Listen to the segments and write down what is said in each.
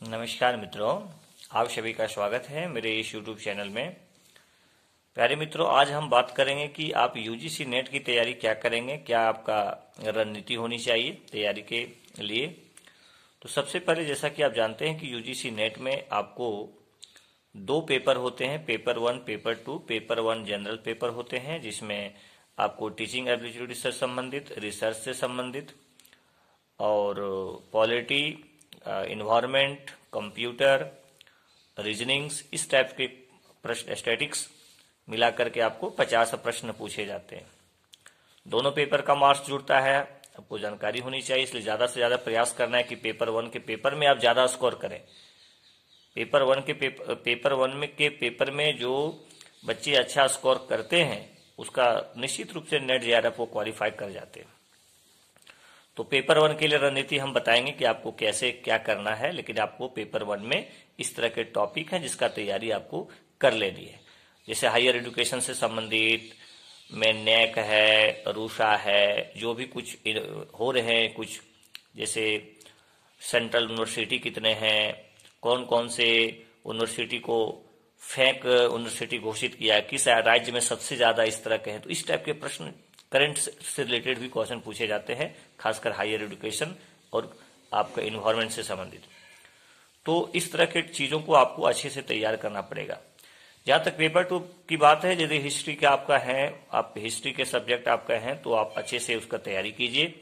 नमस्कार मित्रों, आप सभी का स्वागत है मेरे इस YouTube चैनल में। प्यारे मित्रों, आज हम बात करेंगे कि आप यूजीसी नेट की तैयारी क्या करेंगे, क्या आपका रणनीति होनी चाहिए तैयारी के लिए। तो सबसे पहले जैसा कि आप जानते हैं कि यूजीसी नेट में आपको दो पेपर होते हैं, paper 1 paper 2। Paper 1 general paper होते हैं जिसमें आपको टीचिंग एबिलिटी से संबंधित, रिसर्च से संबंधित और पॉलिटी, इन्वायरमेंट, कंप्यूटर, रीजनिंग्स, इस टाइप के प्रश्न, स्टैटिक्स मिला करके आपको 50 प्रश्न पूछे जाते हैं। दोनों पेपर का मार्क्स जुड़ता है, आपको जानकारी होनी चाहिए, इसलिए ज़्यादा से ज़्यादा प्रयास करना है कि पेपर 1 के पेपर में आप ज़्यादा स्कोर करें। पेपर 1 के पेपर में जो बच्चे अच्छा स्कोर करते हैं उसका निश्चित रूप से नेट जेआरएफ को क्वालिफाई कर जाते हैं। तो पेपर 1 के लिए रणनीति हम बताएंगे कि आपको कैसे क्या करना है, लेकिन आपको पेपर 1 में इस तरह के टॉपिक हैं जिसका तैयारी आपको कर लेनी है। जैसे हायर एजुकेशन से संबंधित में नेक है, रूषा है, जो भी कुछ हो रहे हैं, कुछ जैसे सेंट्रल यूनिवर्सिटी कितने हैं, कौन कौन से यूनिवर्सिटी को फेक यूनिवर्सिटी घोषित किया है, किस राज्य में सबसे ज्यादा इस तरह के हैं। तो इस टाइप के प्रश्न करंट से रिलेटेड भी क्वेश्चन पूछे जाते हैं, खासकर हायर एजुकेशन और आपका इन्वायरमेंट से संबंधित। तो इस तरह के चीजों को आपको अच्छे से तैयार करना पड़ेगा। जहां तक पेपर 2 की बात है, यदि हिस्ट्री का आपका है, आप हिस्ट्री के सब्जेक्ट आपका है, तो आप अच्छे से उसका तैयारी कीजिए।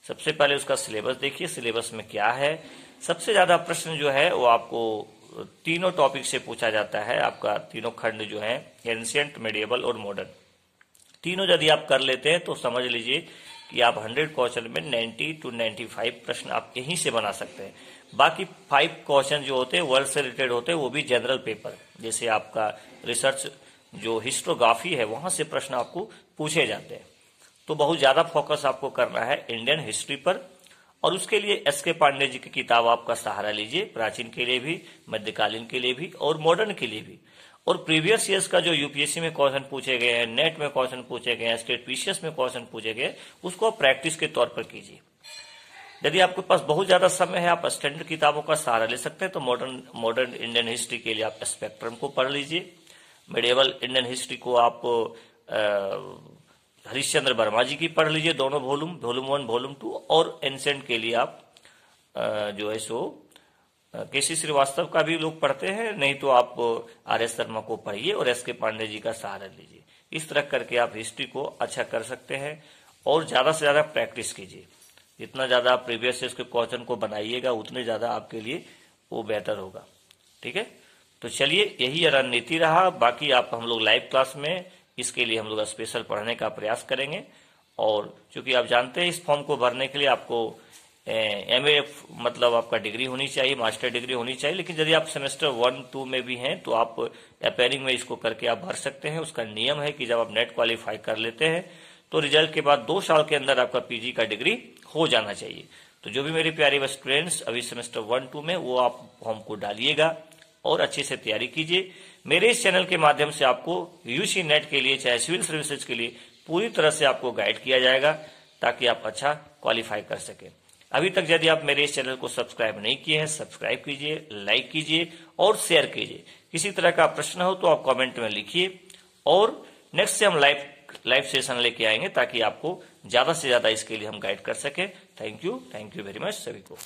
सबसे पहले उसका सिलेबस देखिए, सिलेबस में क्या है। सबसे ज्यादा प्रश्न जो है वो आपको तीनों टॉपिक से पूछा जाता है। आपका तीनों खंड जो है, एंशिएंट, मेडिएवल और मॉडर्न, तीनों यदि आप कर लेते हैं तो समझ लीजिए कि आप 100 क्वेश्चन में 90 to 95 प्रश्न आप यहीं से बना सकते हैं। बाकी 5 क्वेश्चन जो होते हैं वर्ल्ड से रिलेटेड होते हैं, वो भी जनरल पेपर, जैसे आपका रिसर्च जो हिस्टोग्राफी है वहां से प्रश्न आपको पूछे जाते हैं। तो बहुत ज्यादा फोकस आपको करना है इंडियन हिस्ट्री पर, और उसके लिए एस.के. पांडे जी की किताब आपका सहारा लीजिए, प्राचीन के लिए भी, मध्यकालीन के लिए भी और मॉडर्न के लिए भी। और प्रीवियस ईयर्स का जो यूपीएससी में क्वेश्चन पूछे गए हैं, नेट में क्वेश्चन पूछे गए हैं, स्टेट पीसीएस में क्वेश्चन पूछे गए, उसको प्रैक्टिस के तौर पर कीजिए। यदि आपके पास बहुत ज्यादा समय है, आप स्टैंडर्ड किताबों का सहारा ले सकते हैं। तो मॉडर्न इंडियन हिस्ट्री के लिए आप स्पेक्ट्रम को पढ़ लीजिए। मेडिएवल इंडियन हिस्ट्री को आप हरिश्चंद्र वर्मा जी की पढ़ लीजिए, दोनों वॉल्यूम 1 वॉल्यूम 2। और एंशिएंट के लिए आप जो है सो केसी श्रीवास्तव का भी लोग पढ़ते हैं, नहीं तो आप आर.एस. शर्मा को पढ़िए और एस.के. पांडे जी का सहारा लीजिए। इस तरह करके आप हिस्ट्री को अच्छा कर सकते हैं और ज्यादा से ज्यादा प्रैक्टिस कीजिए। जितना ज्यादा आप प्रीवियस ईयर के क्वेश्चन को बनाइएगा उतने ज्यादा आपके लिए वो बेहतर होगा। ठीक है, तो चलिए यही रणनीति रहा। बाकी आप हम लोग लाइव क्लास में इसके लिए हम लोग स्पेशल पढ़ने का प्रयास करेंगे। और चूंकि आप जानते हैं इस फॉर्म को भरने के लिए आपको एमए मतलब आपका डिग्री होनी चाहिए, मास्टर डिग्री होनी चाहिए। लेकिन यदि आप सेमेस्टर 1-2 में भी हैं तो आप अपेयरिंग में इसको करके आप भर सकते हैं। उसका नियम है कि जब आप नेट क्वालिफाई कर लेते हैं तो रिजल्ट के बाद 2 साल के अंदर आपका पीजी का डिग्री हो जाना चाहिए। तो जो भी मेरे प्यारे स्टूडेंट्स अभी सेमेस्टर 1-2 में, वो आप फॉर्म को डालिएगा और अच्छे से तैयारी कीजिए। मेरे इस चैनल के माध्यम से आपको यूजी नेट के लिए, चाहे सिविल सर्विसेज के लिए, पूरी तरह से आपको गाइड किया जाएगा ताकि आप अच्छा क्वालिफाई कर सके। अभी तक यदि आप मेरे इस चैनल को सब्सक्राइब नहीं किए हैं, सब्सक्राइब कीजिए, लाइक कीजिए और शेयर कीजिए। किसी तरह का प्रश्न हो तो आप कमेंट में लिखिए, और नेक्स्ट से हम लाइव सेशन लेके आएंगे ताकि आपको ज्यादा से ज्यादा इसके लिए हम गाइड कर सके। थैंक यू वेरी मच सभी को।